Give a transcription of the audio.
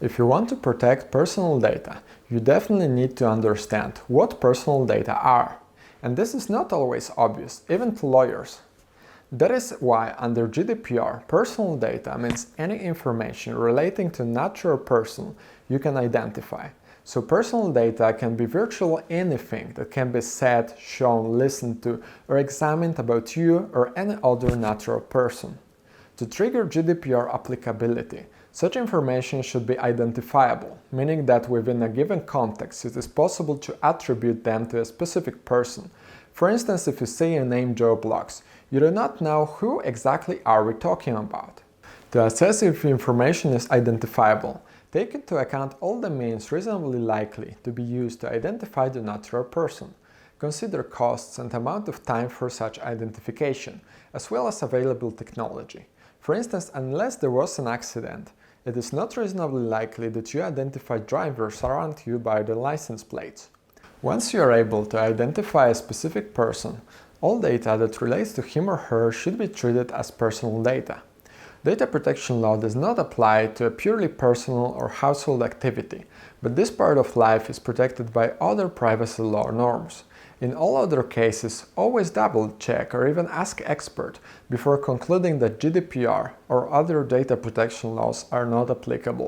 If you want to protect personal data, you definitely need to understand what personal data are. And this is not always obvious, even to lawyers. That is why under GDPR, personal data means any information relating to natural person you can identify. So personal data can be virtually anything that can be said, shown, listened to, or examined about you or any other natural person. To trigger GDPR applicability, such information should be identifiable, meaning that within a given context it is possible to attribute them to a specific person. For instance, if you say a name Joe Bloggs, you do not know who exactly are we talking about. To assess if information is identifiable, take into account all the means reasonably likely to be used to identify the natural person. Consider costs and amount of time for such identification, as well as available technology. For instance, unless there was an accident, it is not reasonably likely that you identify drivers around you by their license plates. Once you are able to identify a specific person, all data that relates to him or her should be treated as personal data. Data protection law does not apply to a purely personal or household activity, but this part of life is protected by other privacy law norms. In all other cases, always double-check or even ask expert before concluding that GDPR or other data protection laws are not applicable.